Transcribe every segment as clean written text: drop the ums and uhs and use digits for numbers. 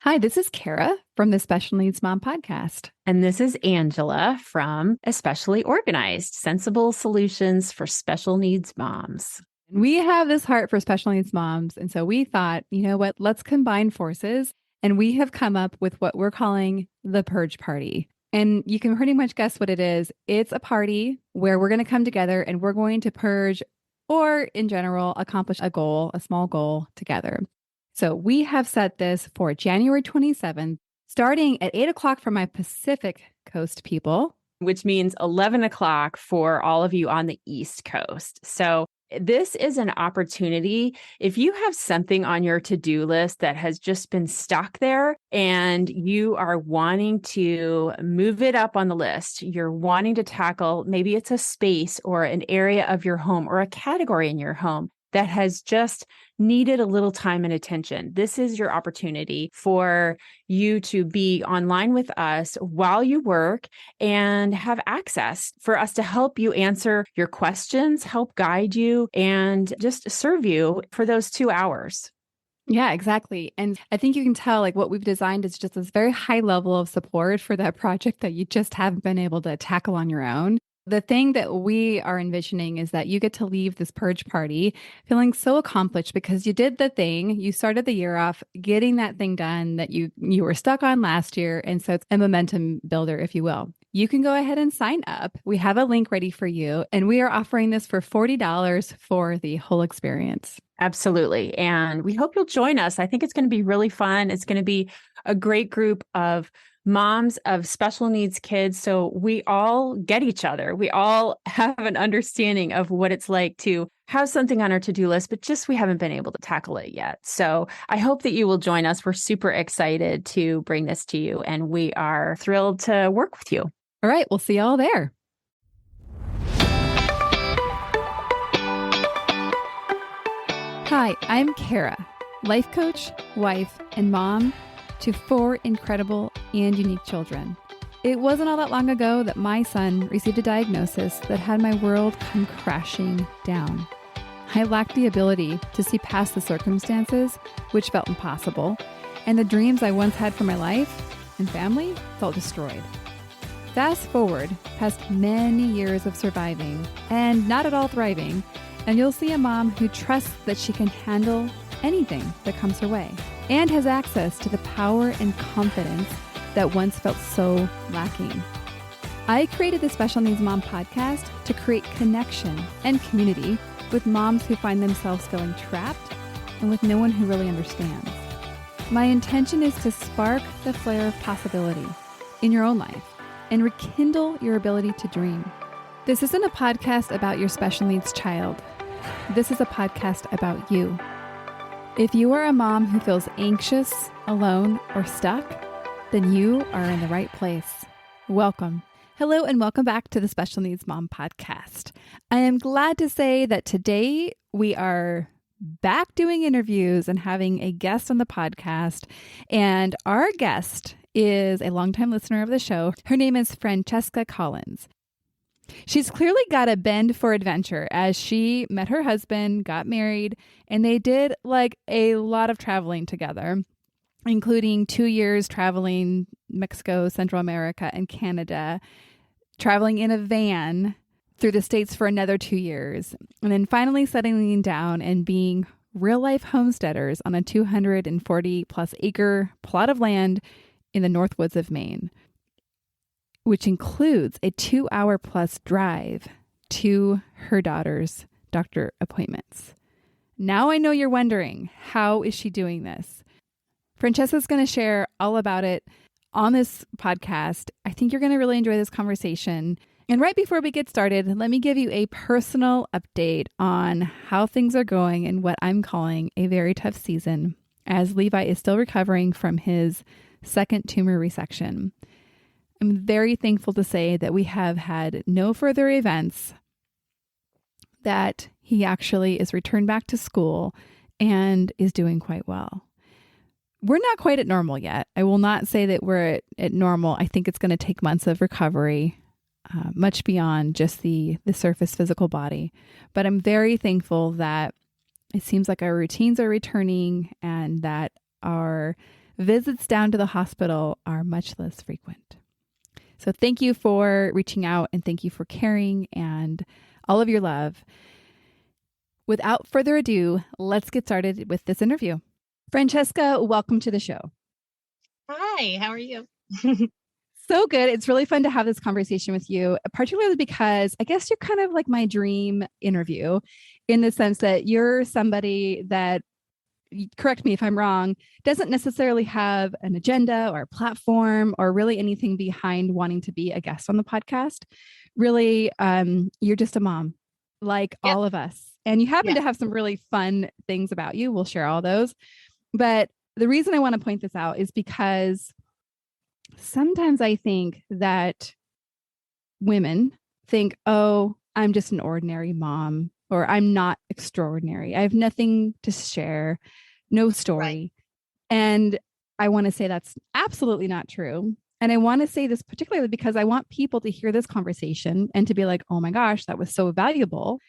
Hi, this is Kara from the Special Needs Mom podcast. And this is Angela from Especially Organized, Sensible Solutions for Special Needs Moms. We have this heart for special needs moms. And so we thought, you know what, let's combine forces. And we have come up with what we're calling the Purge Party. And you can pretty much guess what it is. It's a party where we're going to come together and we're going to purge, or in general, accomplish a goal, a small goal together. So we have set this for January 27th, starting at 8 o'clock for my Pacific Coast people. Which means 11 o'clock for all of you on the East Coast. So this is an opportunity. If you have something on your to-do list that has just been stuck there and you are wanting to move it up on the list, you're wanting to tackle, maybe it's a space or an area of your home or a category in your home that has just needed a little time and attention. This is your opportunity for you to be online with us while you work and have access for us to help you answer your questions, help guide you, and just serve you for those 2 hours. Yeah, exactly. And I think you can tell like what we've designed is just this very high level of support for that project that you just haven't been able to tackle on your own. The thing that we are envisioning is that you get to leave this purge party feeling so accomplished because you did the thing. You started the year off getting that thing done that you were stuck on last year. And so it's a momentum builder, if you will. You can go ahead and sign up. We have a link ready for you. And we are offering this for $40 for the whole experience. Absolutely. And we hope you'll join us. I think it's going to be really fun. It's going to be a great group of moms of special needs kids. So we all get each other. We all have an understanding of what it's like to have something on our to-do list, but just we haven't been able to tackle it yet. So I hope that you will join us. We're super excited to bring this to you, and we are thrilled to work with you. All right. We'll see you all there. Hi, I'm Kara, life coach, wife, and mom to 4 incredible and unique children. It wasn't all that long ago that my son received a diagnosis that had my world come crashing down. I lacked the ability to see past the circumstances, which felt impossible, and the dreams I once had for my life and family felt destroyed. Fast forward past many years of surviving and not at all thriving, and you'll see a mom who trusts that she can handle anything that comes her way and has access to the power and confidence that once felt so lacking. I created the Special Needs Mom podcast to create connection and community with moms who find themselves feeling trapped and with no one who really understands. My intention is to spark the flare of possibility in your own life and rekindle your ability to dream. This isn't a podcast about your special needs child. This is a podcast about you. If you are a mom who feels anxious, alone, or stuck, then you are in the right place. Welcome. Hello, and welcome back to the Special Needs Mom podcast. I am glad to say that today we are back doing interviews and having a guest on the podcast. And our guest is a longtime listener of the show. Her name is Francesca Collins. She's clearly got a bend for adventure as she met her husband, got married, and they did like a lot of traveling together, including 2 years traveling Mexico, Central America, and Canada, traveling in a van through the States for another 2 years, and then finally settling down and being real-life homesteaders on a 240-plus acre plot of land in the North Woods of Maine, which includes a 2-hour-plus drive to her daughter's doctor appointments. Now I know you're wondering, how is she doing this? Francesca's going to share all about it on this podcast. I think you're going to really enjoy this conversation. And right before we get started, let me give you a personal update on how things are going in what I'm calling a very tough season, as Levi is still recovering from his second tumor resection. I'm very thankful to say that we have had no further events, that he actually is returned back to school and is doing quite well. We're not quite at normal yet. I will not say that we're at normal. I think it's going to take months of recovery, much beyond just the surface physical body. But I'm very thankful that it seems like our routines are returning and that our visits down to the hospital are much less frequent. So thank you for reaching out and thank you for caring and all of your love. Without further ado, let's get started with this interview. Francesca, welcome to the show. Hi, how are you? So good. It's really fun to have this conversation with you, particularly because I guess you're kind of like my dream interview in the sense that you're somebody that, correct me if I'm wrong, doesn't necessarily have an agenda or a platform or really anything behind wanting to be a guest on the podcast. Really, you're just a mom like all of us. And you happen to have some really fun things about you. We'll share all those. But the reason I want to point this out is because sometimes I think that women think, oh, I'm just an ordinary mom, or I'm not extraordinary. I have nothing to share, no story. Right. And I want to say that's absolutely not true. And I want to say this particularly because I want people to hear this conversation and to be like, oh my gosh, that was so valuable.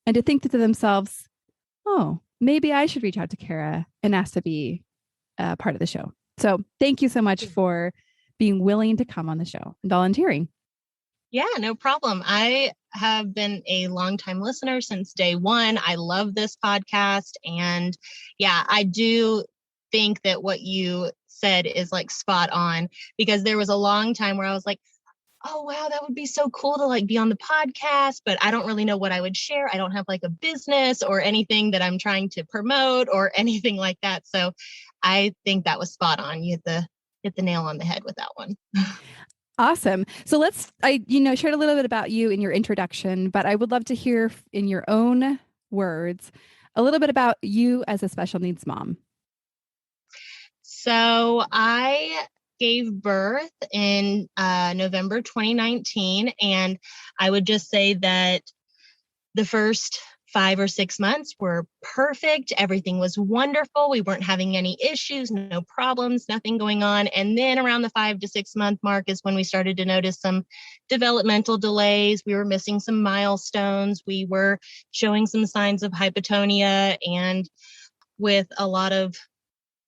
And to think to themselves, oh, maybe I should reach out to Kara and ask to be part of the show. So thank you so much for being willing to come on the show and volunteering. Yeah, no problem. I have been a longtime listener since day one. I love this podcast. And yeah, I do think that what you said is like spot on, because there was a long time where I was like, oh, wow, that would be so cool to like be on the podcast, but I don't really know what I would share. I don't have like a business or anything that I'm trying to promote or anything like that. So I think that was spot on. You hit the nail on the head with that one. Awesome. So I shared a little bit about you in your introduction, but I would love to hear in your own words a little bit about you as a special needs mom. So I gave birth in November 2019, and I would just say that the first 5 or 6 months were perfect. Everything was wonderful. We weren't having any issues, no problems, nothing going on. And then around the 5 to 6 month mark is when we started to notice some developmental delays. We were missing some milestones. We were showing some signs of hypotonia, and with a lot of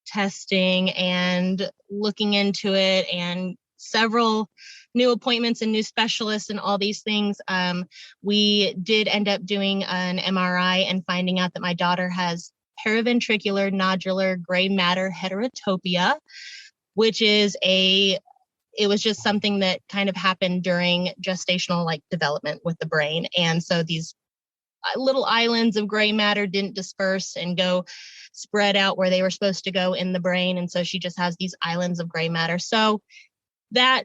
testing and looking into it and several new appointments and new specialists and all these things, we did end up doing an MRI and finding out that my daughter has paraventricular nodular gray matter heterotopia, which is it was just something that kind of happened during gestational like development with the brain. And so these little islands of gray matter didn't disperse and go spread out where they were supposed to go in the brain. And so she just has these islands of gray matter. So that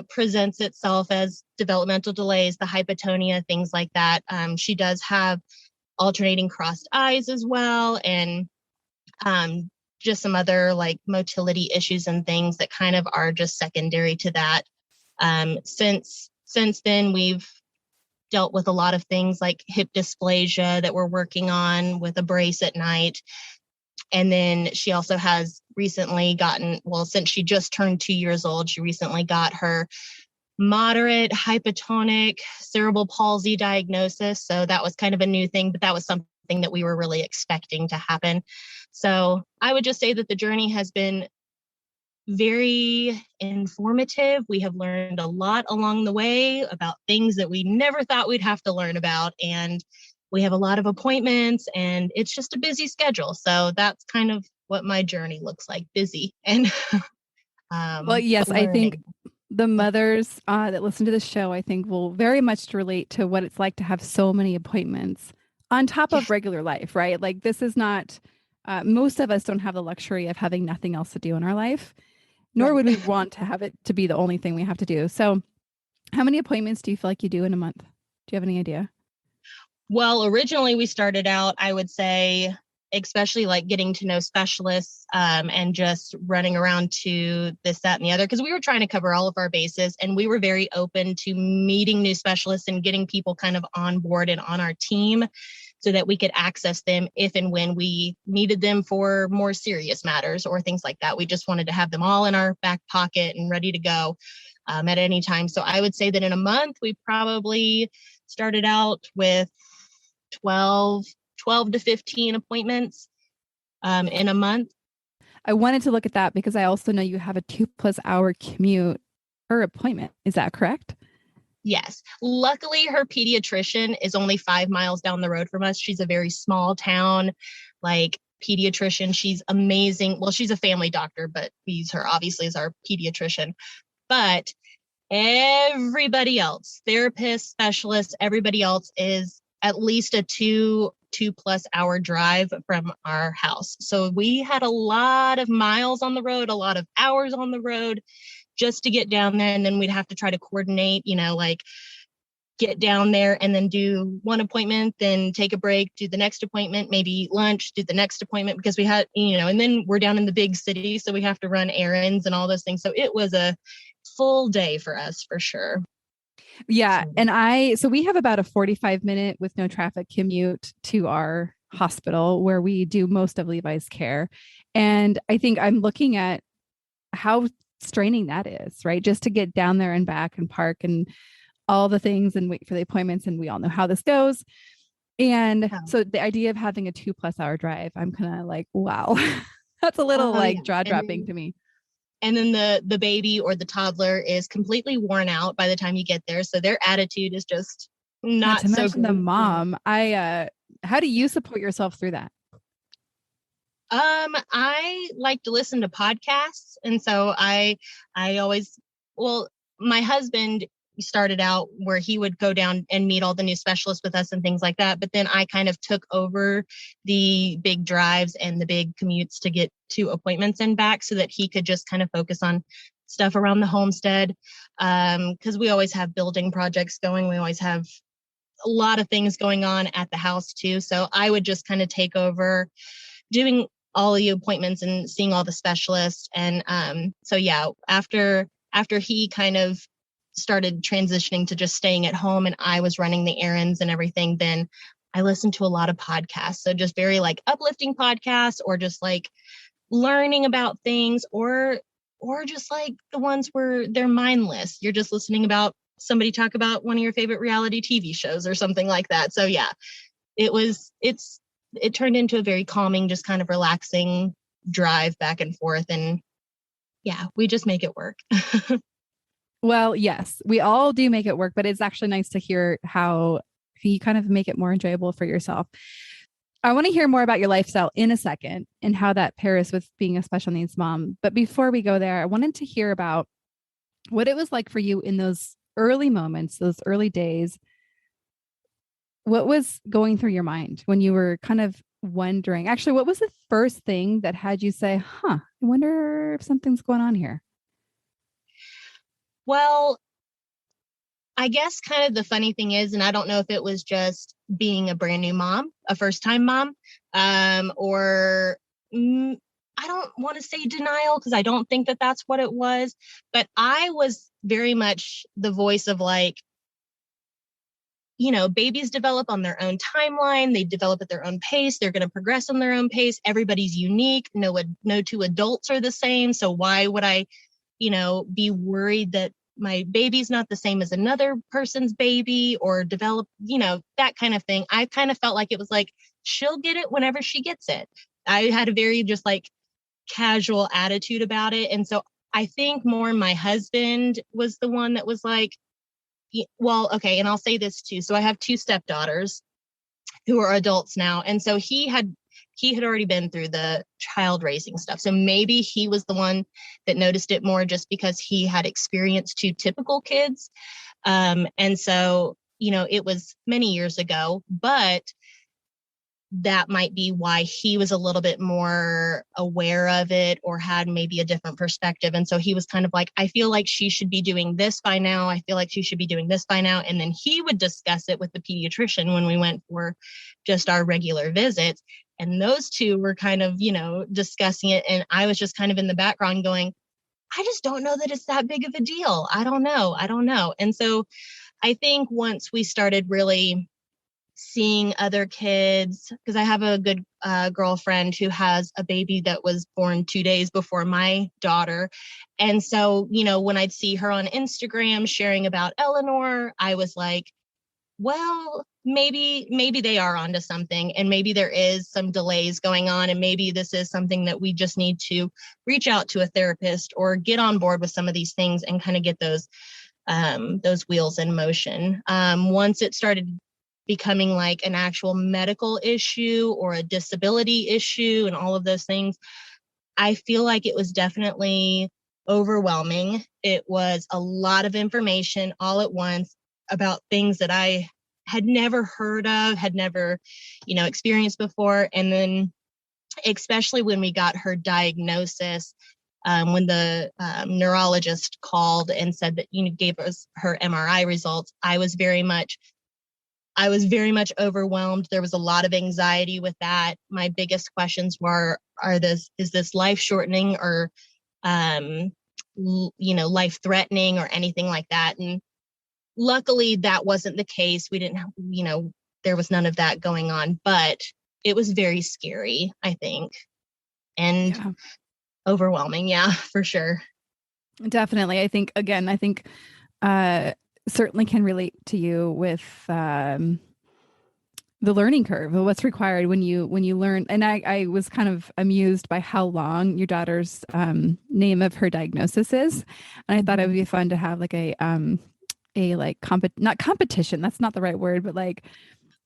presents itself as developmental delays, the hypotonia, things like that. She does have alternating crossed eyes as well, and just some other like motility issues and things that kind of are just secondary to that. Since then, we've dealt with a lot of things like hip dysplasia that we're working on with a brace at night. And then she also has recently since she just turned 2 years old, she recently got her moderate hypotonic cerebral palsy diagnosis. So that was kind of a new thing, but that was something that we were really expecting to happen. So I would just say that the journey has been very informative. We have learned a lot along the way about things that we never thought we'd have to learn about. And we have a lot of appointments, and it's just a busy schedule. So that's kind of what my journey looks like, busy. And well, yes, learning. I think the mothers that listen to the show, I think will very much relate to what it's like to have so many appointments on top of regular life, right? Like this is not, most of us don't have the luxury of having nothing else to do in our life, nor would we want to have it to be the only thing we have to do. So how many appointments do you feel like you do in a month? Do you have any idea? Well, originally we started out, I would say, especially like getting to know specialists and just running around to this, that, and the other, because we were trying to cover all of our bases, and we were very open to meeting new specialists and getting people kind of on board and on our team so that we could access them if and when we needed them for more serious matters or things like that. We just wanted to have them all in our back pocket and ready to go at any time. So I would say that in a month, we probably started out with 12 to 15 appointments in a month. I wanted to look at that because I also know you have a 2+ hour commute per appointment. Is that correct? Yes. Luckily, her pediatrician is only 5 miles down the road from us. She's a very small town, like pediatrician. She's amazing. Well, she's a family doctor, but we use her obviously as our pediatrician. But everybody else, therapists, specialists, everybody else is at least a two plus hour drive from our house. So we had a lot of miles on the road, a lot of hours on the road just to get down there. And then we'd have to try to coordinate, like get down there and then do one appointment, then take a break, do the next appointment, maybe eat lunch, do the next appointment because we had, and then we're down in the big city. So we have to run errands and all those things. So it was a full day for us for sure. Yeah. So we have about a 45-minute with no traffic commute to our hospital where we do most of Levi's care. And I think I'm looking at how straining that is, right? Just to get down there and back and park and all the things and wait for the appointments. And we all know how this goes. And so the idea of having a 2+ hour drive, I'm kind of like, wow, that's a little jaw dropping to me. And then the baby or the toddler is completely worn out by the time you get there. So their attitude is just not to so mention great. The mom. How do you support yourself through that? I like to listen to podcasts. And so I always, my husband started out where he would go down and meet all the new specialists with us and things like that. But then I kind of took over the big drives and the big commutes to get to appointments and back so that he could just kind of focus on stuff around the homestead. Because we always have building projects going. We always have a lot of things going on at the house too. So I would just kind of take over doing all the appointments and seeing all the specialists. And so, yeah, after he kind of started transitioning to just staying at home and I was running the errands and everything, then I listened to a lot of podcasts. So just very uplifting podcasts or just learning about things or just the ones where they're mindless. You're just listening about somebody talk about one of your favorite reality TV shows or something like that. So yeah, it turned into a very calming, just kind of relaxing drive back and forth. And yeah, we just make it work. Well, yes, we all do make it work, but it's actually nice to hear how you kind of make it more enjoyable for yourself. I want to hear more about your lifestyle in a second and how that pairs with being a special needs mom. But before we go there, I wanted to hear about what it was like for you in those early moments, those early days. What was going through your mind when you were kind of wondering, actually, what was the first thing that had you say, I wonder if something's going on here? Well, I guess kind of the funny thing is, and I don't know if it was just being a brand new mom, a first time mom, or I don't want to say denial because I don't think that that's what it was, but I was very much the voice of babies develop on their own timeline. They develop at their own pace. They're going to progress on their own pace. Everybody's unique. No two adults are the same. So why would I, be worried that my baby's not the same as another person's baby or develop, that kind of thing. I kind of felt like it was she'll get it whenever she gets it. I had a very just casual attitude about it. And so I think more my husband was the one that was well, okay. And I'll say this too. So I have 2 stepdaughters who are adults now. And so he had already been through the child raising stuff. So maybe he was the one that noticed it more just because he had experienced 2 typical kids. And so, it was many years ago, but that might be why he was a little bit more aware of it or had maybe a different perspective. And so he was kind of I feel like she should be doing this by now. I feel like she should be doing this by now. And then he would discuss it with the pediatrician when we went for just our regular visits. And those 2 were kind of, discussing it. And I was just kind of in the background going, I just don't know that it's that big of a deal. I don't know. And so I think once we started really seeing other kids, because I have a good girlfriend who has a baby that was born 2 days before my daughter. And so, when I'd see her on Instagram sharing about Eleanor, I was like, well, maybe they are onto something, and maybe there is some delays going on, and maybe this is something that we just need to reach out to a therapist or get on board with some of these things and kind of get those wheels in motion. Once it started becoming like an actual medical issue or a disability issue and all of those things, I feel like it was definitely overwhelming. It was a lot of information all at once about things that I had never heard of, had never, experienced before. And then especially when we got her diagnosis, when the neurologist called and said that, gave us her MRI results, I was very much overwhelmed. There was a lot of anxiety with that. My biggest questions were, is this life shortening or, life threatening or anything like that? And luckily that wasn't the case. We didn't, there was none of that going on, but it was very scary, I think, and overwhelming. Yeah, for sure. Definitely. I think certainly can relate to you with the learning curve, what's required when you learn. And I was kind of amused by how long your daughter's name of her diagnosis is. And I thought it would be fun to have like not competition, that's not the right word, but like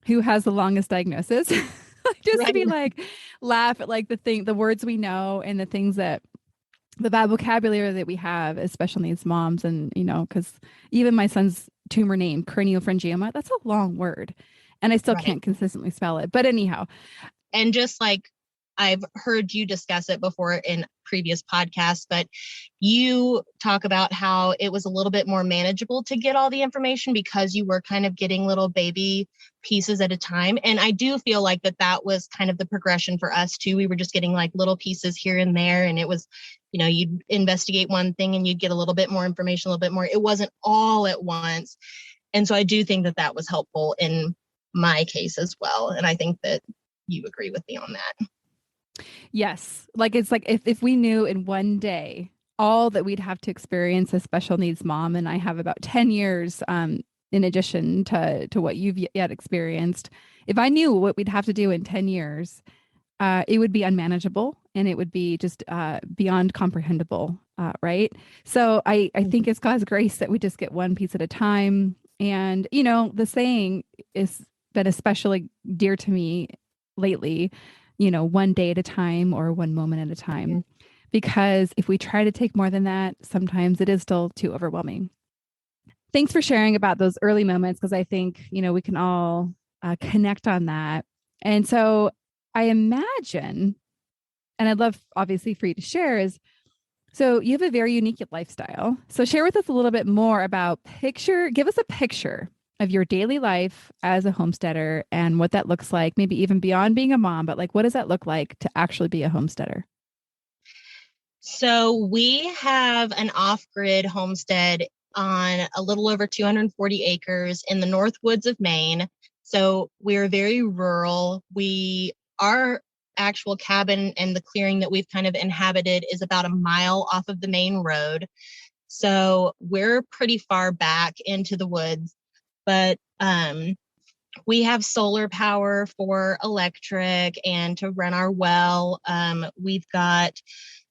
who has the longest diagnosis. Just to be like, laugh at like the words we know and the things that the bad vocabulary that we have as special needs moms. And, because even my son's tumor name, craniopharyngioma, that's a long word. And I still can't consistently spell it. But anyhow. And just like I've heard you discuss it before in previous podcasts, but you talk about how it was a little bit more manageable to get all the information because you were kind of getting little baby pieces at a time. And I do feel like that was kind of the progression for us too. We were just getting like little pieces here and there. And it was, you'd investigate one thing and you'd get a little bit more information, a little bit more. It wasn't all at once. And so I do think that was helpful in my case as well. And I think that you agree with me on that. Yes. Like, it's like if we knew in one day all that we'd have to experience as special needs mom, and I have about 10 years in addition to what you've yet experienced, if I knew what we'd have to do in 10 years, it would be unmanageable and it would be just beyond comprehensible. Right. So I think it's God's grace that we just get one piece at a time. And, the saying is been especially dear to me lately, one day at a time or one moment at a time, because if we try to take more than that, sometimes it is still too overwhelming. Thanks for sharing about those early moments, because I think, we can all connect on that. And so I imagine, and I'd love obviously for you to share, so you have a very unique lifestyle. So share with us a little bit more about give us a picture of your daily life as a homesteader and what that looks like, maybe even beyond being a mom, but like, what does that look like to actually be a homesteader? So we have an off-grid homestead on a little over 240 acres in the North Woods of Maine. So we're very rural. Our actual cabin and the clearing that we've kind of inhabited is about a mile off of the main road. So we're pretty far back into the woods, but we have solar power for electric and to run our well. We've got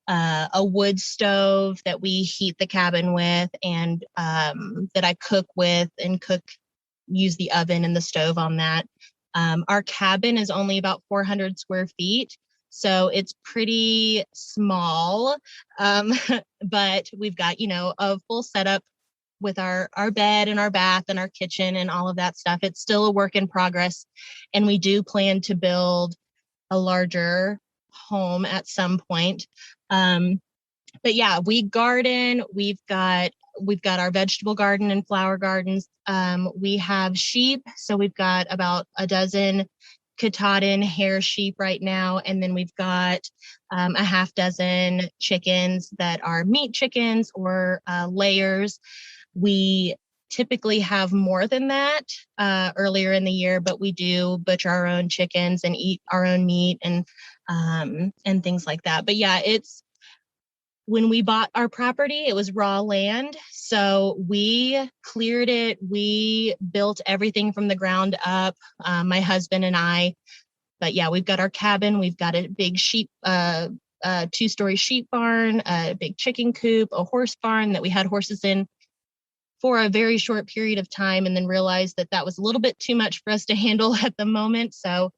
a wood stove that we heat the cabin with, and that I cook with and use the oven and the stove on that. Our cabin is only about 400 square feet, so it's pretty small, but we've got, a full setup with our bed and our bath and our kitchen and all of that stuff. It's still a work in progress, and we do plan to build a larger home at some point. But yeah, we garden. We've got our vegetable garden and flower gardens. We have sheep. So we've got about a dozen Katahdin hair sheep right now. And then we've got a half dozen chickens that are meat chickens or layers. We typically have more than that earlier in the year, but we do butcher our own chickens and eat our own meat and things like that. But yeah, when we bought our property, it was raw land. So we cleared it. We built everything from the ground up, my husband and I. But yeah, we've got our cabin. We've got a big sheep, 2-story sheep barn, a big chicken coop, a horse barn that we had horses in for a very short period of time, and then realized that that was a little bit too much for us to handle at the moment. So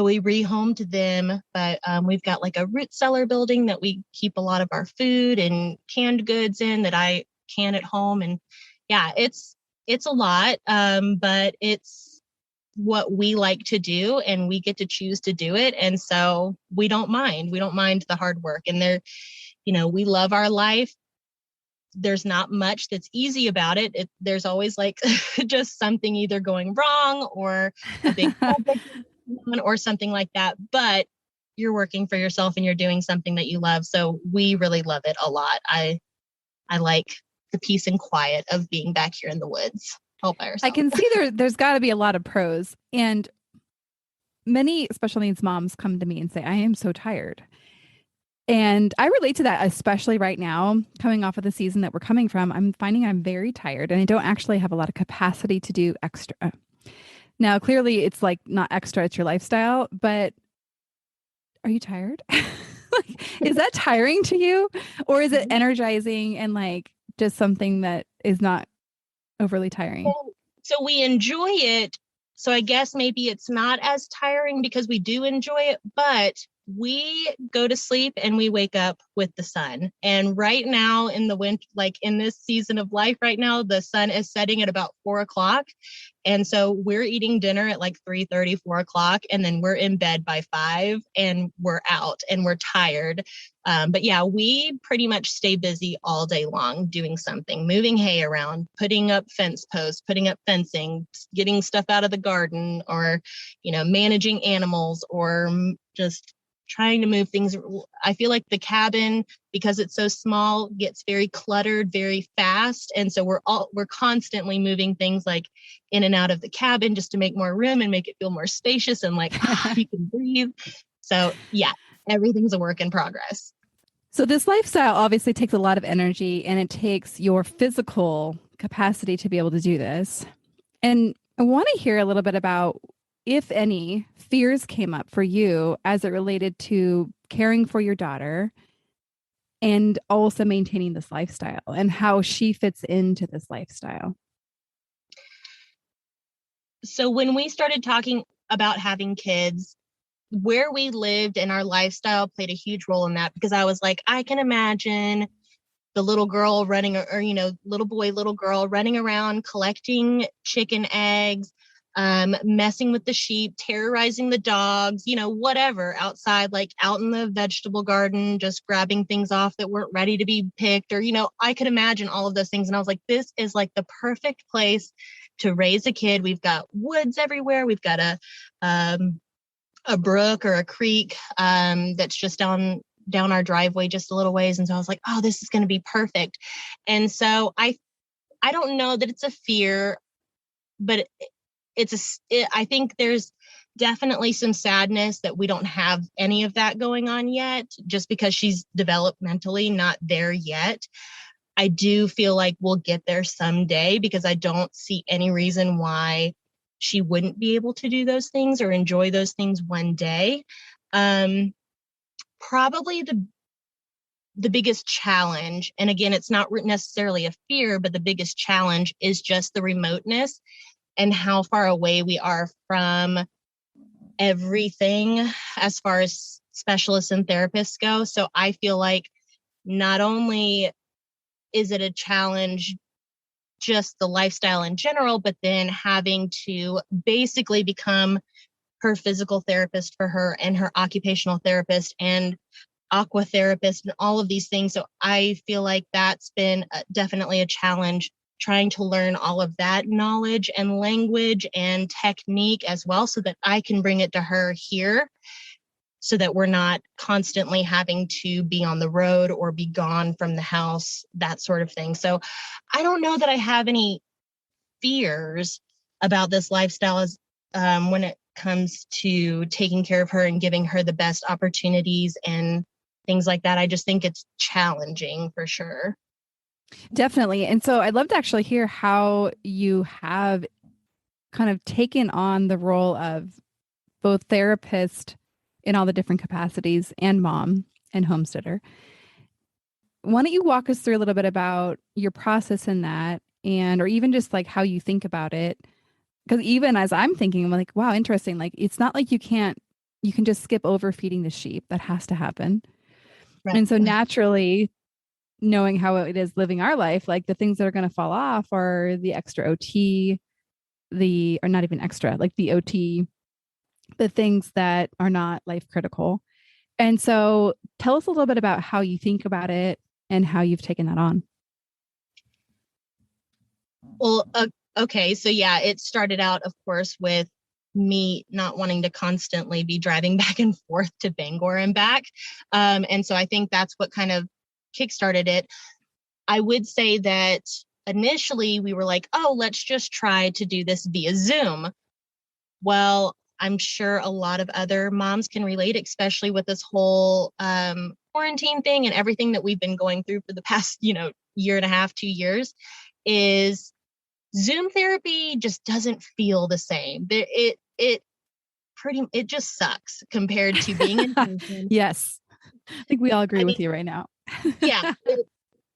we rehomed them, but we've got like a root cellar building that we keep a lot of our food and canned goods in that I can at home. And yeah, it's a lot, but it's what we like to do, and we get to choose to do it. And so we don't mind the hard work. And we love our life. There's not much that's easy about it. There's always like just something either going wrong or a big project or something like that. But you're working for yourself and you're doing something that you love. So we really love it a lot. I like the peace and quiet of being back here in the woods all by yourself. I can see there's got to be a lot of pros. And many special needs moms come to me and say, I am so tired. And I relate to that, especially right now, coming off of the season that we're coming from. I'm finding I'm very tired and I don't actually have a lot of capacity to do extra. Now, clearly it's like not extra, it's your lifestyle, but are you tired? Is that tiring to you? Or is it energizing and like just something that is not overly tiring? So we enjoy it. So I guess maybe it's not as tiring because we do enjoy it, but we go to sleep and we wake up with the sun. And right now in the winter, like in this season of life right now, the sun is setting at about 4:00. And so we're eating dinner at like 3:30, 4:00, and then we're in bed by 5 and we're out and we're tired. But yeah, we pretty much stay busy all day long doing something, moving hay around, putting up fence posts, putting up fencing, getting stuff out of the garden, or, managing animals, or just trying to move things. I feel like the cabin, because it's so small, gets very cluttered very fast. And so we're constantly moving things like in and out of the cabin just to make more room and make it feel more spacious and like you can breathe. So yeah, everything's a work in progress. So this lifestyle obviously takes a lot of energy and it takes your physical capacity to be able to do this. And I want to hear a little bit about, if any, fears came up for you as it related to caring for your daughter and also maintaining this lifestyle and how she fits into this lifestyle. So when we started talking about having kids, where we lived and our lifestyle played a huge role in that, because I was like, I can imagine the little girl running, or little boy, little girl running around collecting chicken eggs, messing with the sheep, terrorizing the dogs, whatever, outside, like out in the vegetable garden, just grabbing things off that weren't ready to be picked, or, I could imagine all of those things. And I was like, this is like the perfect place to raise a kid. We've got woods everywhere. We've got a brook or a creek, that's just down our driveway just a little ways. And so I was like, oh, this is going to be perfect. And so I don't know that it's a fear, but I think there's definitely some sadness that we don't have any of that going on yet, just because she's developmentally not there yet. I do feel like we'll get there someday, because I don't see any reason why she wouldn't be able to do those things or enjoy those things one day. Probably the biggest challenge, and again, it's not necessarily a fear, but the biggest challenge is just the remoteness and how far away we are from everything as far as specialists and therapists go. So I feel like not only is it a challenge, just the lifestyle in general, but then having to basically become her physical therapist for her and her occupational therapist and aqua therapist and all of these things. So I feel like that's been definitely a challenge, trying to learn all of that knowledge and language and technique as well, so that I can bring it to her here, so that we're not constantly having to be on the road or be gone from the house, that sort of thing. So I don't know that I have any fears about this lifestyle as when it comes to taking care of her and giving her the best opportunities and things like that. I just think it's challenging for sure. Definitely. And so I'd love to actually hear how you have kind of taken on the role of both therapist in all the different capacities and mom and homesteader. Why don't you walk us through a little bit about your process in that and or even just like how you think about it? Because even as I'm thinking, I'm like, wow, interesting. Like it's not like you can just skip over feeding the sheep. That has to happen. Right. And so naturally, knowing how it is living our life, like the things that are going to fall off are the extra OT, or not even extra, like the OT, the things that are not life critical. And so tell us a little bit about how you think about it and how you've taken that on. Well, okay. So yeah, it started out, of course, with me not wanting to constantly be driving back and forth to Bangor and back. And so I think that's what kind of kickstarted it. I would say that initially we were like, oh, let's just try to do this via Zoom. Well, I'm sure a lot of other moms can relate, especially with this whole quarantine thing and everything that we've been going through for the past, year and a half, 2 years, is Zoom therapy just doesn't feel the same. It just sucks compared to being in person. Yes. I think we all agree I with mean, you right now. yeah,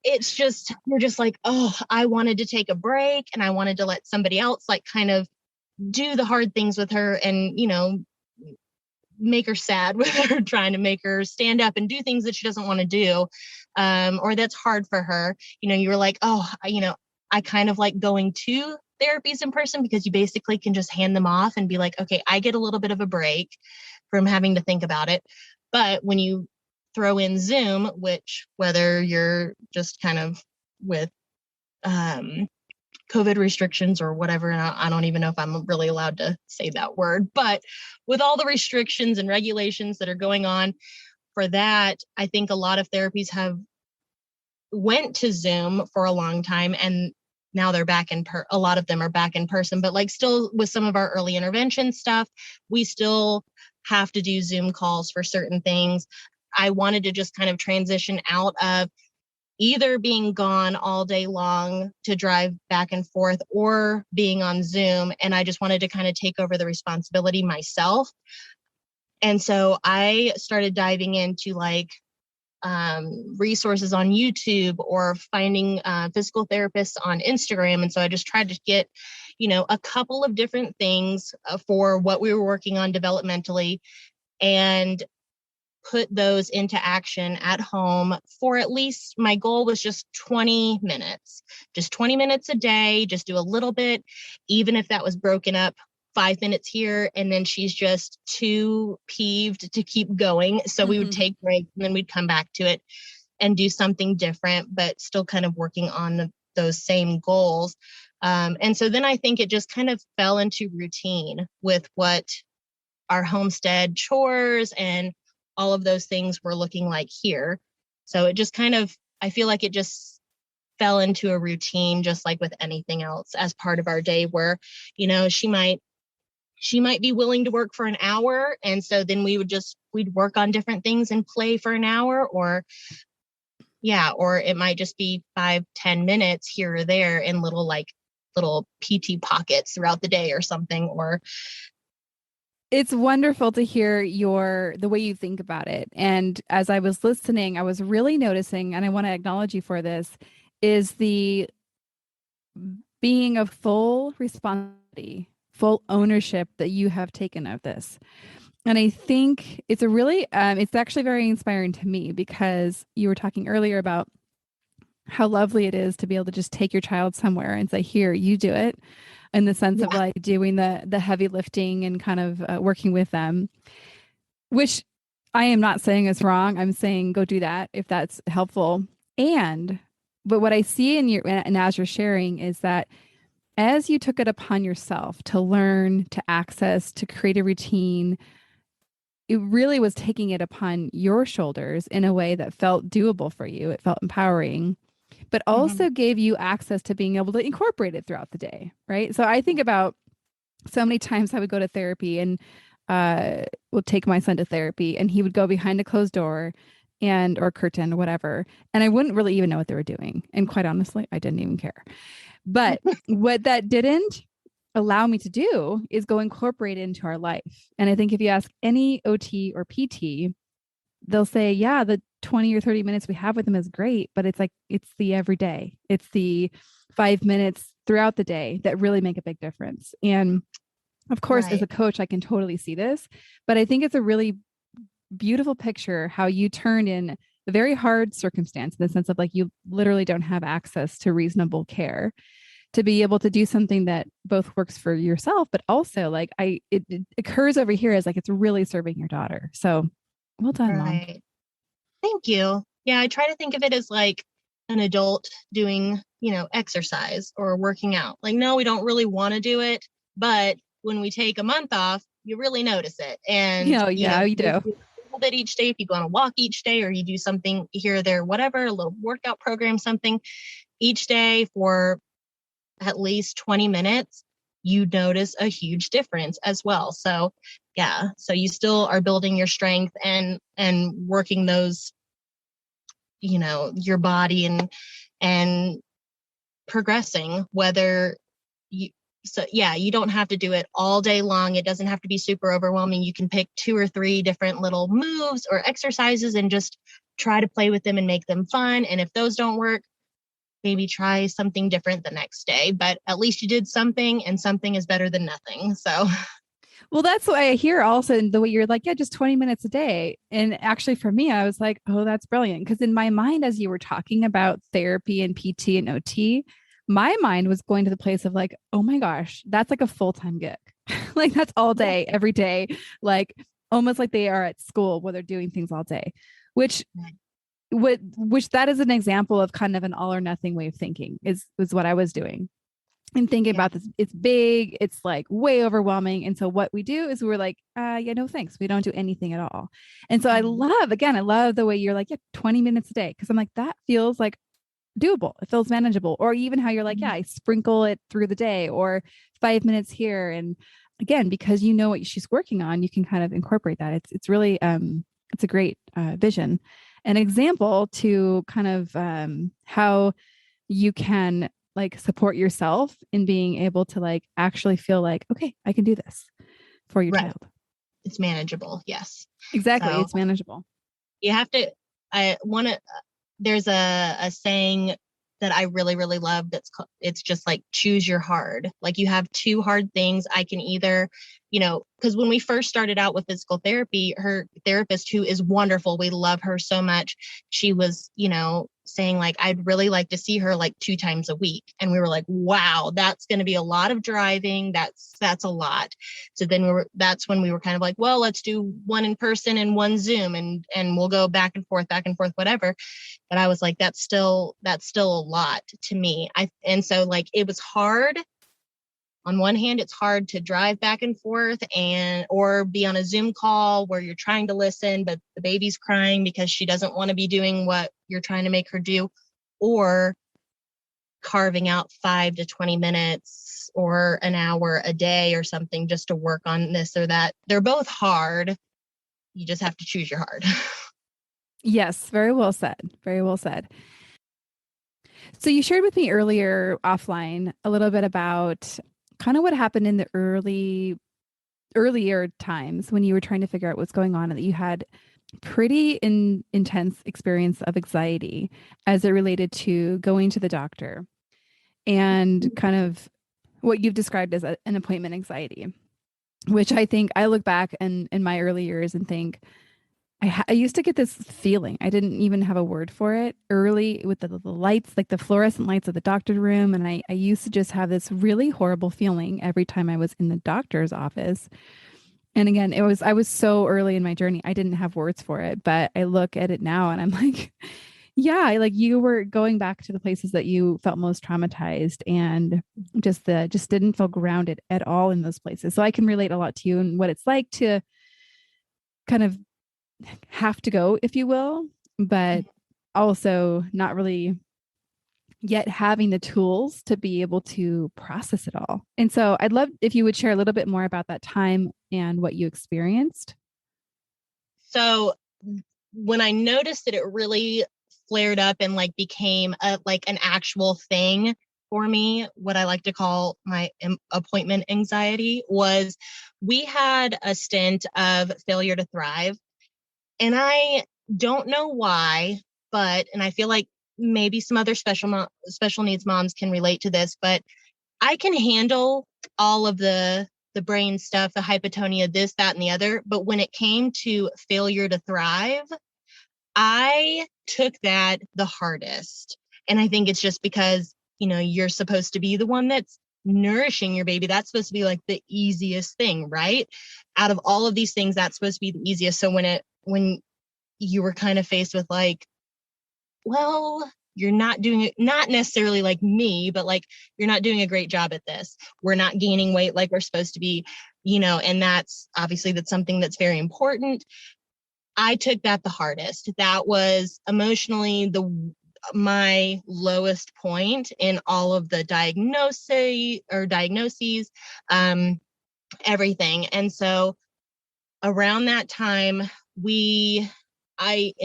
it's just, you're just like, oh, I wanted to take a break and I wanted to let somebody else like kind of do the hard things with her and, make her sad with her, trying to make her stand up and do things that she doesn't want to do, or that's hard for her. You were like, oh, I kind of like going to therapies in person because you basically can just hand them off and be like, okay, I get a little bit of a break from having to think about it. But when you throw in Zoom, which whether you're just kind of with COVID restrictions or whatever, and I don't even know if I'm really allowed to say that word, but with all the restrictions and regulations that are going on for that, I think a lot of therapies have went to Zoom for a long time, and now they're back a lot of them are back in person, but like still with some of our early intervention stuff, we still have to do Zoom calls for certain things. I wanted to just kind of transition out of either being gone all day long to drive back and forth or being on Zoom. And I just wanted to kind of take over the responsibility myself. And so I started diving into like resources on YouTube or finding physical therapists on Instagram. And so I just tried to get, a couple of different things for what we were working on developmentally and put those into action at home for at least, my goal was just 20 minutes, just 20 minutes a day, just do a little bit, even if that was broken up 5 minutes here. And then she's just too peeved to keep going. So we would take breaks and then we'd come back to it and do something different, but still kind of working on those same goals. And so then I think it just kind of fell into routine with what our homestead chores and all of those things were looking like here. So it just kind of, I feel like it just fell into a routine, just like with anything else as part of our day where, she might be willing to work for an hour. And so then we'd work on different things and play for an hour or it might just be 5-10 minutes here or there in little PT pockets throughout the day or something. Or it's wonderful to hear the way you think about it. And as I was listening, I was really noticing, and I want to acknowledge you for this, is the being of full responsibility, full ownership that you have taken of this. And I think it's it's actually very inspiring to me because you were talking earlier about how lovely it is to be able to just take your child somewhere and say, here, you do it, in the sense of like doing the heavy lifting and kind of working with them, which I am not saying is wrong. I'm saying go do that if that's helpful. But what I see and as you're sharing is that as you took it upon yourself to learn, to access, to create a routine, it really was taking it upon your shoulders in a way that felt doable for you. It felt empowering, but also gave you access to being able to incorporate it throughout the day. Right. So I think about so many times I would go to therapy and would take my son to therapy and he would go behind a closed door or curtain, whatever. And I wouldn't really even know what they were doing. And quite honestly, I didn't even care. But what that didn't allow me to do is go incorporate it into our life. And I think if you ask any OT or PT, they'll say, yeah, the 20 or 30 minutes we have with them is great, but it's like, it's the everyday, it's the 5 minutes throughout the day that really make a big difference. And of course, as a coach, I can totally see this, but I think it's a really beautiful picture how you turned in a very hard circumstance in the sense of like, you literally don't have access to reasonable care to be able to do something that both works for yourself, but also like it occurs over here as like, it's really serving your daughter. So well done, Mom. Thank you. Yeah. I try to think of it as like an adult doing, exercise or working out. Like, no, we don't really want to do it, but when we take a month off, you really notice it. And you do. A little bit each day, if you go on a walk each day, or you do something here or there, whatever, a little workout program, something each day for at least 20 minutes, you notice a huge difference as well. So yeah, so you still are building your strength and working those, your body and progressing, whether you, so yeah, you don't have to do it all day long. It doesn't have to be super overwhelming. You can pick 2 or 3 different little moves or exercises and just try to play with them and make them fun. And if those don't work, maybe try something different the next day, but at least you did something, and something is better than nothing. So, well, that's what I hear also in the way you're like, yeah, just 20 minutes a day. And actually for me, I was like, oh, that's brilliant. Because in my mind, as you were talking about therapy and PT and OT, my mind was going to the place of like, oh my gosh, that's like a full-time gig. Like that's all day, every day, like almost like they are at school where they're doing things all day, which that is an example of kind of an all or nothing way of thinking is what I was doing and thinking about this. It's big, it's like way overwhelming. And so what we do is we're like, yeah, no, thanks. We don't do anything at all. And so I love the way you're like, yeah, 20 minutes a day. Cause I'm like, that feels like doable. It feels manageable. Or even how you're like, yeah, I sprinkle it through the day or 5 minutes here. And again, because you know what she's working on, you can kind of incorporate that. It's really, it's a great vision. An example to kind of how you can like support yourself in being able to like actually feel like, okay, I can do this for your child. It's manageable. Yes, exactly. So, it's manageable. You have to, there's a saying that I really, really love. It's just like, choose your hard. Like you have 2 hard things. I can either, because when we first started out with physical therapy, her therapist, who is wonderful, we love her so much. She was, saying like, I'd really like to see her like 2 times a week. And we were like, wow, that's going to be a lot of driving. That's a lot. So then that's when we were kind of like, well, let's do 1 in person and 1 Zoom and we'll go back and forth, whatever. But I was like, that's still a lot to me. And so like, it was hard. On one hand, it's hard to drive back and forth or be on a Zoom call where you're trying to listen, but the baby's crying because she doesn't want to be doing what you're trying to make her do, or carving out 5 to 20 minutes or an hour a day or something just to work on this or that. They're both hard. You just have to choose your hard. Yes, very well said. Very well said. So you shared with me earlier offline a little bit about kind of what happened in the earlier times when you were trying to figure out what's going on, and that you had pretty intense experience of anxiety as it related to going to the doctor and kind of what you've described as an appointment anxiety, which I think I look back in my early years and think I used to get this feeling. I didn't even have a word for it early with the lights, like the fluorescent lights of the doctor's room. And I used to just have this really horrible feeling every time I was in the doctor's office. And again, I was so early in my journey. I didn't have words for it, but I look at it now and I'm like, yeah, like you were going back to the places that you felt most traumatized and just didn't feel grounded at all in those places. So I can relate a lot to you and what it's like to kind of have to go, if you will, but also not really yet having the tools to be able to process it all. And so I'd love if you would share a little bit more about that time and what you experienced. So when I noticed that it really flared up and like became like an actual thing for me, what I like to call my appointment anxiety, was we had a stint of failure to thrive. And I don't know why, and I feel like maybe some other special needs moms can relate to this, but I can handle all of the brain stuff, the hypotonia, this, that, and the other. But when it came to failure to thrive, I took that the hardest. And I think it's just because, you're supposed to be the one that's nourishing your baby. That's supposed to be like the easiest thing, right? Out of all of these things, that's supposed to be the easiest. So when you were kind of faced with like, well, you're not doing it, not necessarily like me, but like, you're not doing a great job at this. We're not gaining weight like we're supposed to be, and that's something that's very important. I took that the hardest. That was emotionally my lowest point in all of the diagnoses, everything. And so around that time, in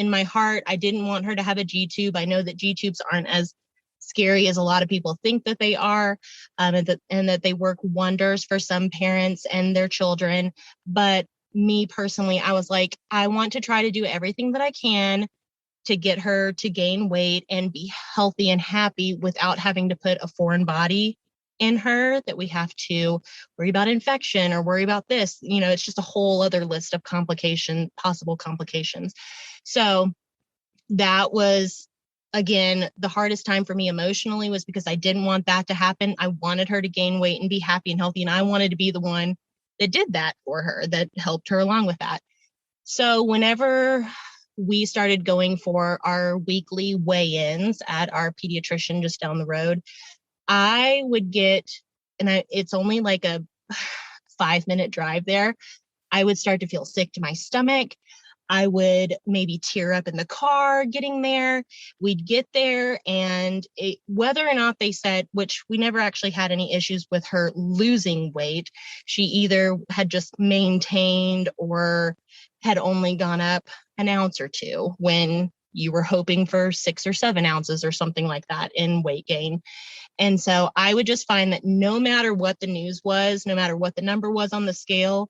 my heart, I didn't want her to have a G-tube. I know that G-tubes aren't as scary as a lot of people think that they are, and that they work wonders for some parents and their children. But me personally, I was like, I want to try to do everything that I can to get her to gain weight and be healthy and happy without having to put a foreign body in her that we have to worry about infection or worry about this. It's just a whole other list of possible complications. So that was, again, the hardest time for me emotionally, was because I didn't want that to happen. I wanted her to gain weight and be happy and healthy. And I wanted to be the one that did that for her, that helped her along with that. So whenever we started going for our weekly weigh-ins at our pediatrician just down the road, I would get, it's only like a 5-minute drive there, I would start to feel sick to my stomach. I would maybe tear up in the car getting there. We'd get there, and whether or not they said, which we never actually had any issues with her losing weight, she either had just maintained or had only gone up an ounce or two when you were hoping for 6 or 7 ounces or something like that in weight gain. And so I would just find that no matter what the news was, no matter what the number was on the scale,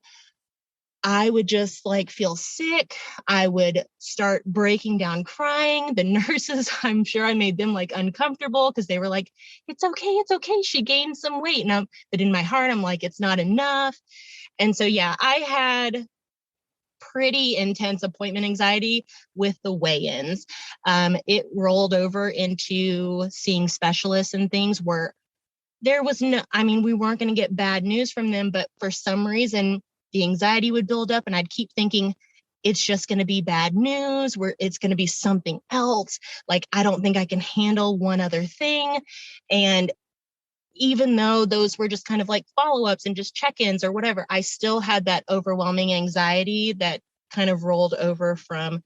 I would just like feel sick. I would start breaking down crying. The nurses, I'm sure I made them like uncomfortable because they were like, it's okay. She gained some weight. But in my heart, I'm like, it's not enough. And so, yeah, I had pretty intense appointment anxiety with the weigh-ins. It rolled over into seeing specialists and things where there was we weren't going to get bad news from them, but for some reason, the anxiety would build up and I'd keep thinking it's just going to be bad news, where it's going to be something else. Like, I don't think I can handle one other thing. And even though those were just kind of like follow-ups and just check-ins or whatever, I still had that overwhelming anxiety that kind of rolled over from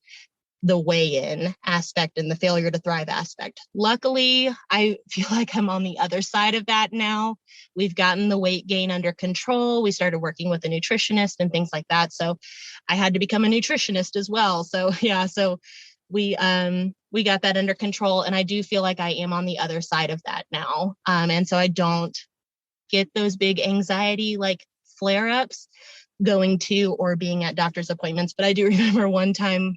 the weigh-in aspect and the failure to thrive aspect. Luckily, I feel like I'm on the other side of that now. We've gotten the weight gain under control. We started working with a nutritionist and things like that. So I had to become a nutritionist as well. So yeah, so we got that under control, and I do feel like I am on the other side of that now. And so I don't get those big anxiety like flare-ups going to or being at doctor's appointments. But I do remember one time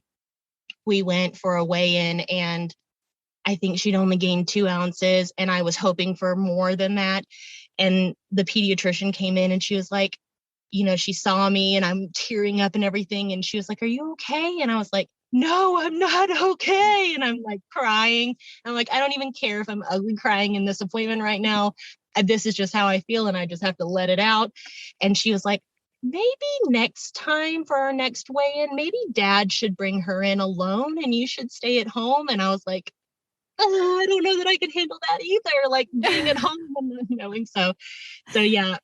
we went for a weigh-in and I think she'd only gained 2 ounces and I was hoping for more than that. And the pediatrician came in and she was like, she saw me and I'm tearing up and everything. And she was like, are you okay? And I was like, no, I'm not okay. And I'm like crying. I'm like, I don't even care if I'm ugly crying in this appointment right now. This is just how I feel. And I just have to let it out. And she was like, maybe next time for our next weigh-in, maybe dad should bring her in alone and you should stay at home. And I was like, I don't know that I can handle that either. Like being at home and not knowing. So yeah,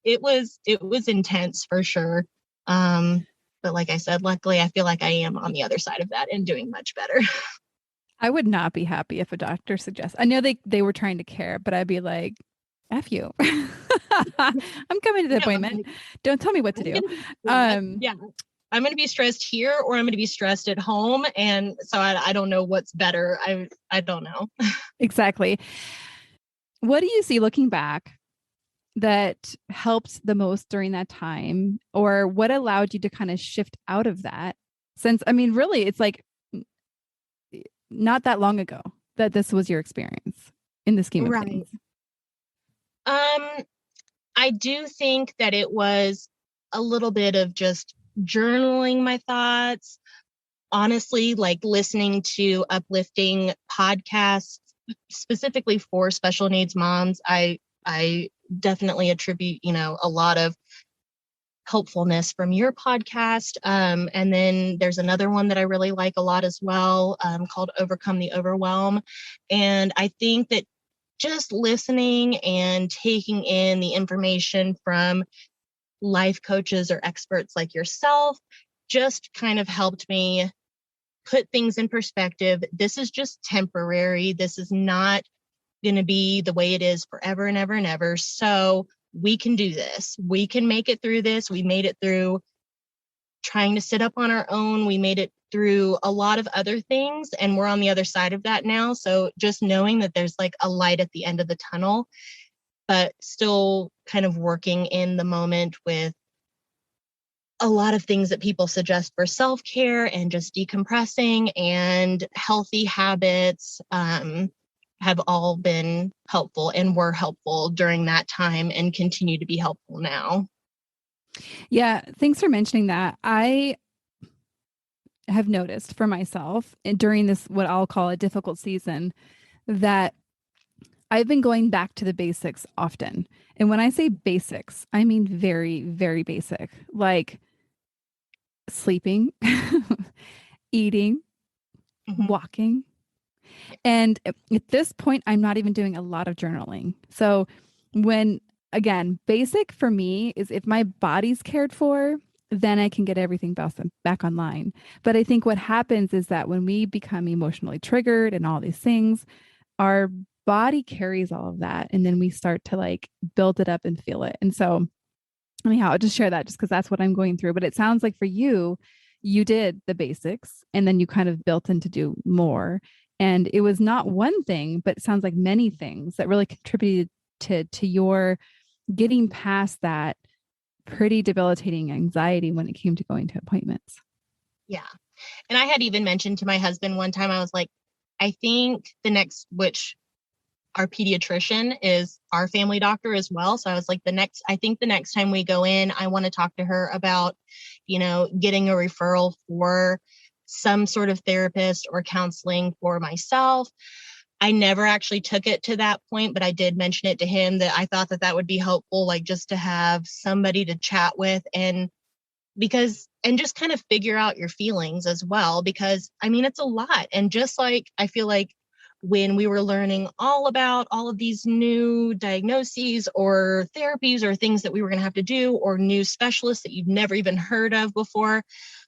it was intense for sure. But like I said, luckily I feel like I am on the other side of that and doing much better. I would not be happy if a doctor suggests. I know they were trying to care, but I'd be like, F you. I'm coming to the appointment. Don't tell me what to do. Yeah. I'm going to be stressed here or I'm going to be stressed at home. And so I don't know what's better. I don't know. Exactly. What do you see looking back that helped the most during that time, or what allowed you to kind of shift out of that? Since, I mean, really, it's like not that long ago that this was your experience in the scheme of things. I do think that it was a little bit of just journaling my thoughts, honestly, like listening to uplifting podcasts specifically for special needs moms. I definitely attribute, a lot of helpfulness from your podcast. And then there's another one that I really like a lot as well, called Overcome the Overwhelm. And I think that just listening and taking in the information from life coaches or experts like yourself just kind of helped me put things in perspective. This is just temporary. This is not going to be the way it is forever and ever and ever. So we can do this. We can make it through this. We made it through trying to sit up on our own. We made it through a lot of other things, and we're on the other side of that now. So just knowing that there's like a light at the end of the tunnel, but still kind of working in the moment with a lot of things that people suggest for self-care and just decompressing and healthy habits, have all been helpful and were helpful during that time and continue to be helpful now. Yeah, thanks for mentioning that. I have noticed for myself during this, what I'll call a difficult season, that I've been going back to the basics often. And when I say basics, I mean very, very basic, like sleeping, eating, walking. And at this point, I'm not even doing a lot of journaling. So again, basic for me is if my body's cared for, then I can get everything back online. But I think what happens is that when we become emotionally triggered and all these things, our body carries all of that. And then we start to like build it up and feel it. And so anyhow, I'll just share that just because that's what I'm going through. But it sounds like for you, you did the basics and then you kind of built in to do more. And it was not one thing, but it sounds like many things that really contributed to your getting past that pretty debilitating anxiety when it came to going to appointments. Yeah. And I had even mentioned to my husband one time, I was like, I think which our pediatrician is our family doctor as well. So I was like, I think the next time we go in, I want to talk to her about, getting a referral for some sort of therapist or counseling for myself. I never actually took it to that point, but I did mention it to him that I thought that would be helpful, like just to have somebody to chat with and just kind of figure out your feelings as well, because I mean, it's a lot. And just like, I feel like when we were learning all about all of these new diagnoses or therapies or things that we were going to have to do, or new specialists that you've never even heard of before,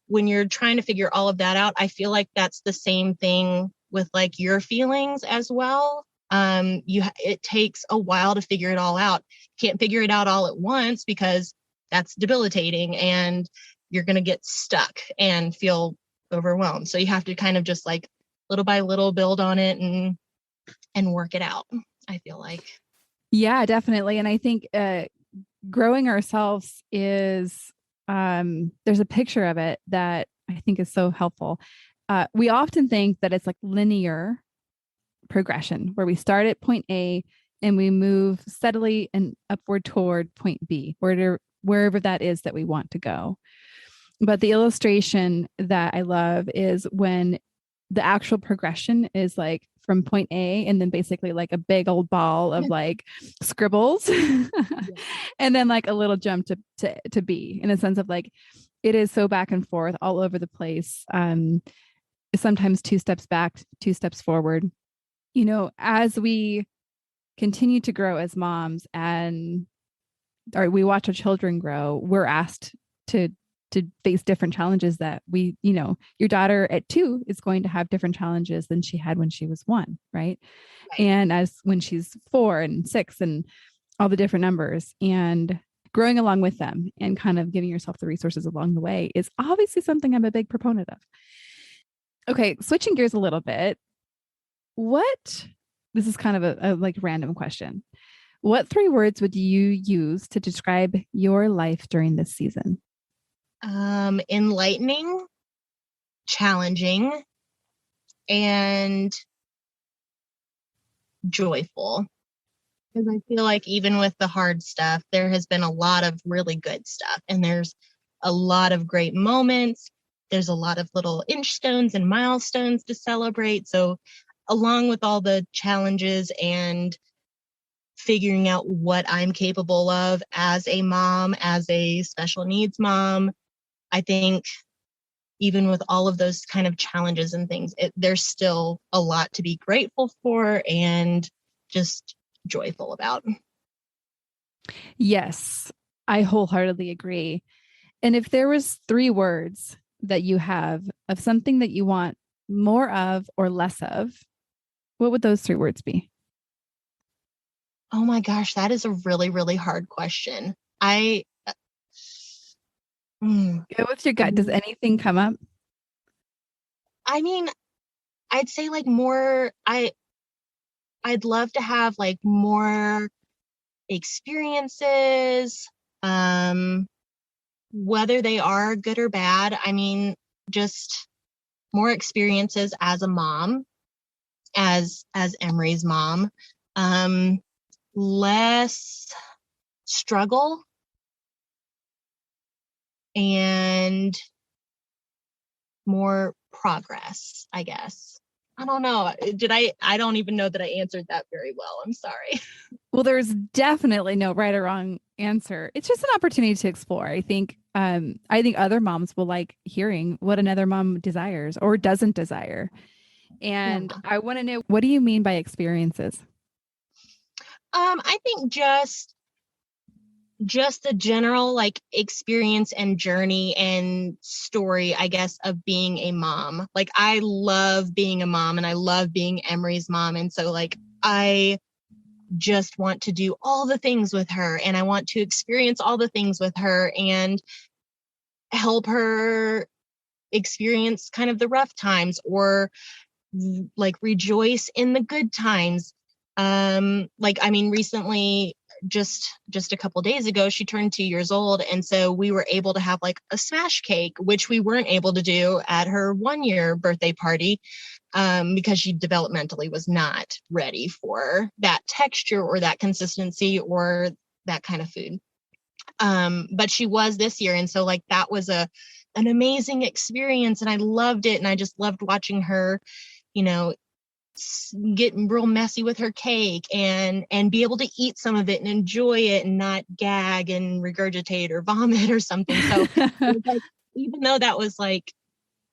when you're trying to figure all of that out, I feel like that's the same thing with like your feelings as well. It takes a while to figure it all out. Can't figure it out all at once because that's debilitating and you're going to get stuck and feel overwhelmed. So you have to kind of just like little by little build on it and work it out, I feel like. Yeah, definitely. And I think growing ourselves is, there's a picture of it that I think is so helpful. We often think that it's like linear progression where we start at point A and we move steadily and upward toward point B, wherever that is that we want to go. But the illustration that I love is when the actual progression is like from point A and then basically like a big old ball of like scribbles and then like a little jump to B, in a sense of like, it is so back and forth all over the place. Sometimes 2 steps back, 2 steps forward, as we continue to grow as moms we watch our children grow, we're asked to face different challenges that your daughter at 2 is going to have different challenges than she had when she was 1, right? And as when she's 4 and 6 and all the different numbers. And growing along with them and kind of giving yourself the resources along the way is obviously something I'm a big proponent of. Okay, switching gears a little bit. This is kind of a like random question. What 3 words would you use to describe your life during this season? Enlightening, challenging, and joyful. Because I feel like even with the hard stuff, there has been a lot of really good stuff, and there's a lot of great moments. There's a lot of little inch stones and milestones to celebrate. So along with all the challenges and figuring out what I'm capable of as a mom, as a special needs mom, I think even with all of those kind of challenges and things, there's still a lot to be grateful for and just joyful about. Yes, I wholeheartedly agree. And if there was 3 words that you have of something that you want more of or less of, what would those 3 words be? Oh my gosh, that is a really, really hard question. Go with your gut. Does anything come up? I mean, I'd say like more, I'd love to have like more experiences, whether they are good or bad. I mean, just more experiences as a mom, as Emery's mom, less struggle and more progress, I guess. I don't know. I don't even know that I answered that very well. I'm sorry. Well, there's definitely no right or wrong answer. It's just an opportunity to explore. I think other moms will like hearing what another mom desires or doesn't desire. And I want to know, what do you mean by experiences? I think just the general like experience and journey and story, I guess, of being a mom. Like I love being a mom and I love being Emery's mom. And so like I just want to do all the things with her and I want to experience all the things with her and help her experience kind of the rough times or like rejoice in the good times. Recently, just a couple days ago, she turned 2 years old. And so we were able to have like a smash cake, which we weren't able to do at her 1-year birthday party because she developmentally was not ready for that texture or that consistency or that kind of food. But she was this year. And so like that was an amazing experience and I loved it. And I just loved watching her, get real messy with her cake and be able to eat some of it and enjoy it and not gag and regurgitate or vomit or something. So like, even though that was like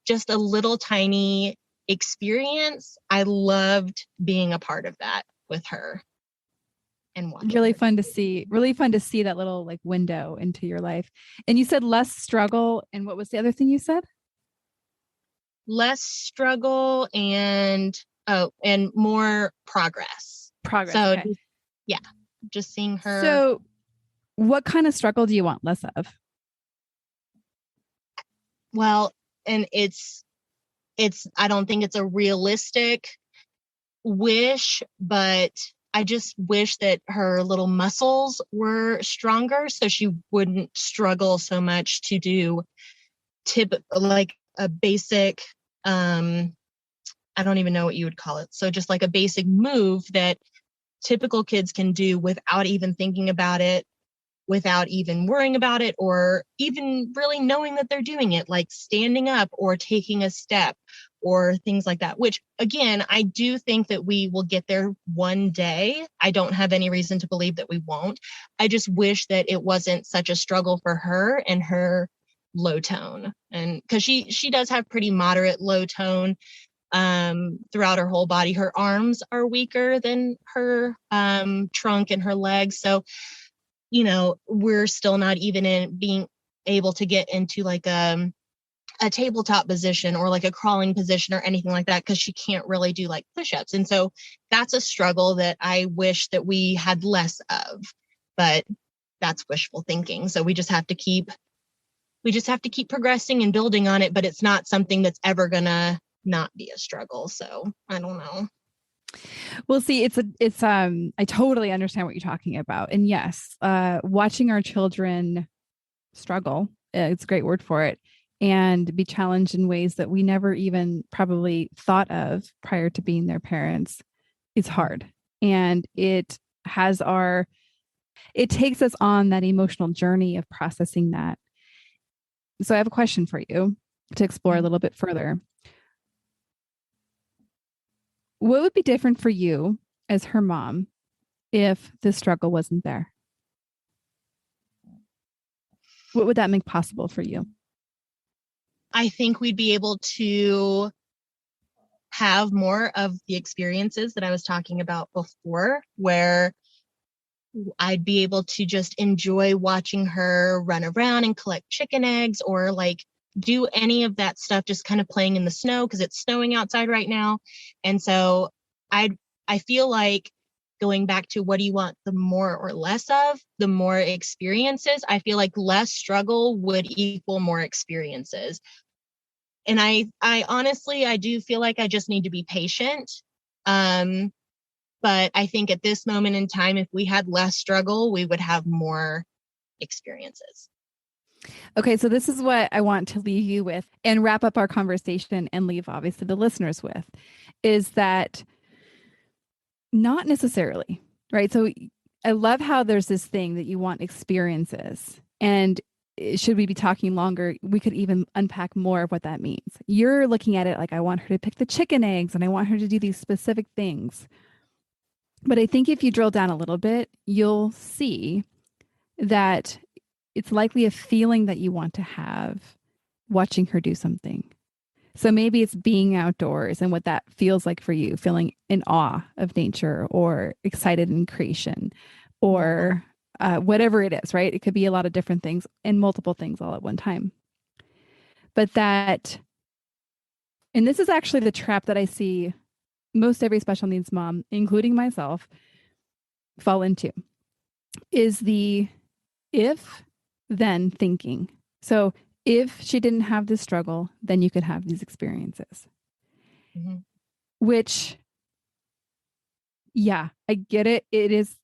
just a little tiny experience, I loved being a part of that with her and watching. Really fun to see that little like window into your life. And you said less struggle. And what was the other thing you said? Less struggle and more progress. So okay. Just seeing her. So what kind of struggle do you want less of? Well, and it's I don't think it's a realistic wish, but I just wish that her little muscles were stronger so she wouldn't struggle so much to do like a basic I don't even know what you would call it. So just like a basic move that typical kids can do without even thinking about it, without even worrying about it, or even really knowing that they're doing it, like standing up or taking a step or things like that, which again, I do think that we will get there one day. I don't have any reason to believe that we won't. I just wish that it wasn't such a struggle for her and her low tone. And because she does have pretty moderate low tone throughout her whole body. Her arms are weaker than her trunk and her legs. So, we're still not even in being able to get into like a tabletop position or like a crawling position or anything like that because she can't really do like push-ups. And so that's a struggle that I wish that we had less of. But that's wishful thinking. So we just have to keep progressing and building on it, but it's not something that's ever gonna not be a struggle. So I don't know. Well, see, I totally understand what you're talking about. And yes, watching our children struggle, it's a great word for it, and be challenged in ways that we never even probably thought of prior to being their parents is hard. And it takes us on that emotional journey of processing that. So I have a question for you to explore a little bit further. What would be different for you as her mom if the struggle wasn't there? What would that make possible for you? I think we'd be able to have more of the experiences that I was talking about before, where I'd be able to just enjoy watching her run around and collect chicken eggs, or like do any of that stuff, just kind of playing in the snow because it's snowing outside right now. And so I feel like, going back to what do you want the more or less of, the more experiences, I feel like less struggle would equal more experiences. And I honestly, I do feel like I just need to be patient. But I think at this moment in time, if we had less struggle, we would have more experiences. Okay, so this is what I want to leave you with and wrap up our conversation and leave obviously the listeners with, is that not necessarily, right? So I love how there's this thing that you want experiences, and should we be talking longer, we could even unpack more of what that means. You're looking at it like, I want her to pick the chicken eggs and I want her to do these specific things. But I think if you drill down a little bit, you'll see that it's likely a feeling that you want to have watching her do something. So maybe it's being outdoors and what that feels like for you, feeling in awe of nature or excited in creation or whatever it is, right? It could be a lot of different things and multiple things all at one time. But that, and this is actually the trap that I see most every special needs mom, including myself, fall into, is the if then thinking. So if she didn't have this struggle, then you could have these experiences. Mm-hmm. Which, yeah, I get it.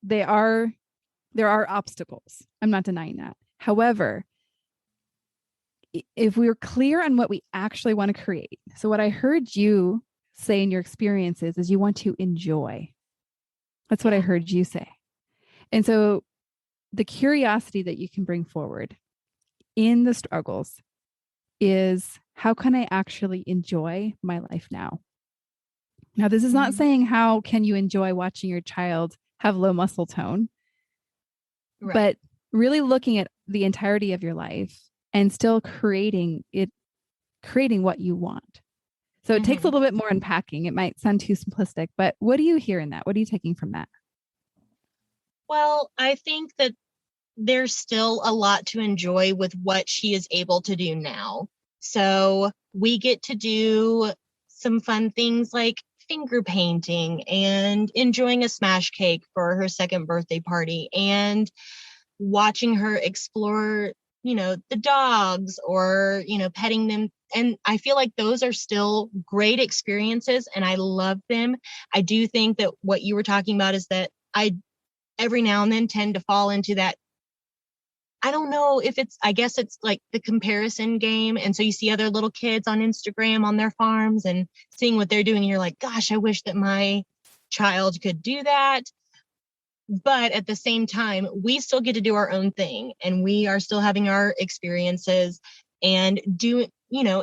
There are obstacles. I'm not denying that. However, if we're clear on what we actually want to create, so what I heard you say in your experiences is you want to enjoy. That's what I heard you say. And so the curiosity that you can bring forward in the struggles is, how can I actually enjoy my life now? Now, this is not saying how can you enjoy watching your child have low muscle tone, right, but really looking at the entirety of your life and still creating what you want. So it takes a little bit more unpacking. It might sound too simplistic, but what do you hear in that? What are you taking from that? Well, I think that there's still a lot to enjoy with what she is able to do now. So we get to do some fun things like finger painting and enjoying a smash cake for her second birthday party and watching her explore, the dogs or, petting them. And I feel like those are still great experiences and I love them. I do think that what you were talking about is that I every now and then tend to fall into that. I don't know if I guess it's like the comparison game. And so you see other little kids on Instagram on their farms and seeing what they're doing. And you're like, gosh, I wish that my child could do that. But at the same time, we still get to do our own thing and we are still having our experiences and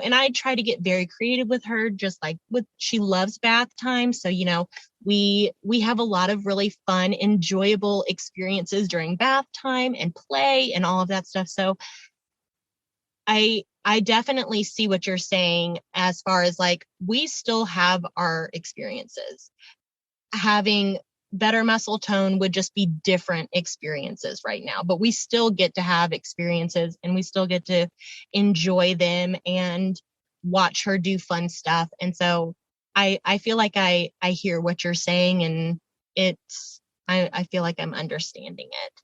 and I try to get very creative with her, just like she loves bath time. So, we have a lot of really fun, enjoyable experiences during bath time and play and all of that stuff. So I definitely see what you're saying as far as like, we still have our experiences. Having better muscle tone would just be different experiences right now, but we still get to have experiences and we still get to enjoy them and watch her do fun stuff. And so I feel like I hear what you're saying, and I feel like I'm understanding it.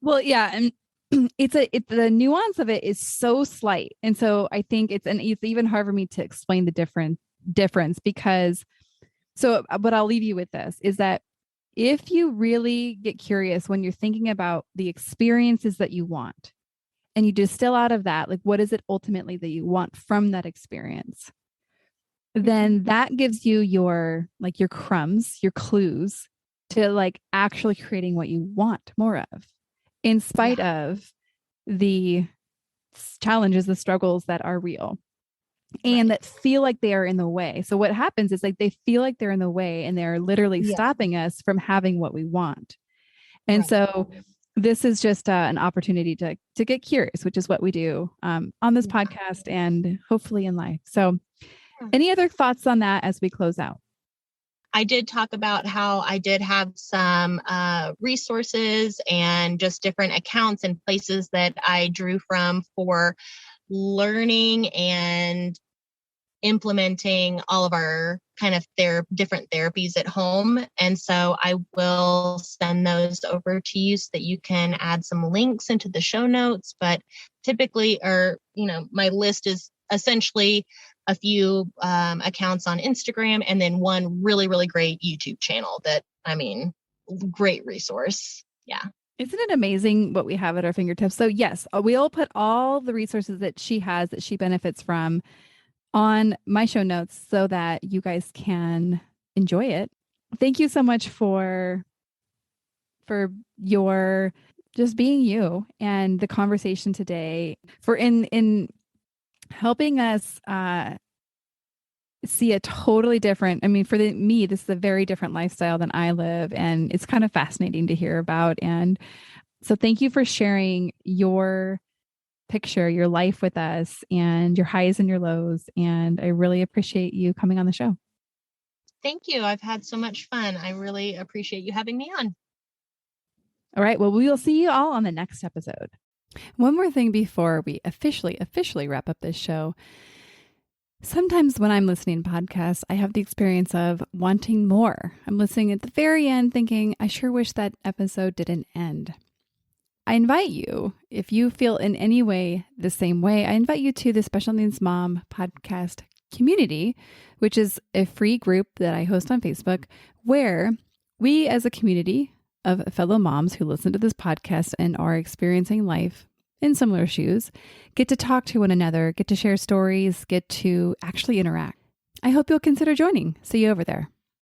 Well, yeah. And the nuance of it is so slight. And so I think it's even hard for me to explain the difference because, but I'll leave you with this is that if you really get curious when you're thinking about the experiences that you want and you distill out of that, like, what is it ultimately that you want from that experience? Then that gives you your crumbs, your clues to like actually creating what you want more of, in spite of the challenges, the struggles that are real and that feel like they are in the way. So what happens is like they feel like they're in the way and they're literally stopping us from having what we want. And so this is just an opportunity to get curious, which is what we do on this podcast and hopefully in life. So any other thoughts on that as we close out? I did talk about how I did have some resources and just different accounts and places that I drew from for learning and implementing all of our kind of different therapies at home. And so I will send those over to you so that you can add some links into the show notes. But typically, my list is essentially a few accounts on Instagram and then one really, really great YouTube channel great resource. Yeah. Isn't it amazing what we have at our fingertips? So yes, we'll put all the resources that she has that she benefits from on my show notes so that you guys can enjoy it. Thank you so much for your just being you and the conversation today, for in helping us see a totally different, for me, this is a very different lifestyle than I live. And it's kind of fascinating to hear about. And so thank you for sharing your picture, your life with us and your highs and your lows. And I really appreciate you coming on the show. Thank you. I've had so much fun. I really appreciate you having me on. All right. Well, we will see you all on the next episode. One more thing before we officially wrap up this show. Sometimes when I'm listening to podcasts, I have the experience of wanting more. I'm listening at the very end thinking, I sure wish that episode didn't end. I invite you, if you feel in any way the same way, I invite you to the Special Needs Mom podcast community, which is a free group that I host on Facebook, where we as a community of fellow moms who listen to this podcast and are experiencing life in similar shoes, get to talk to one another, get to share stories, get to actually interact. I hope you'll consider joining. See you over there.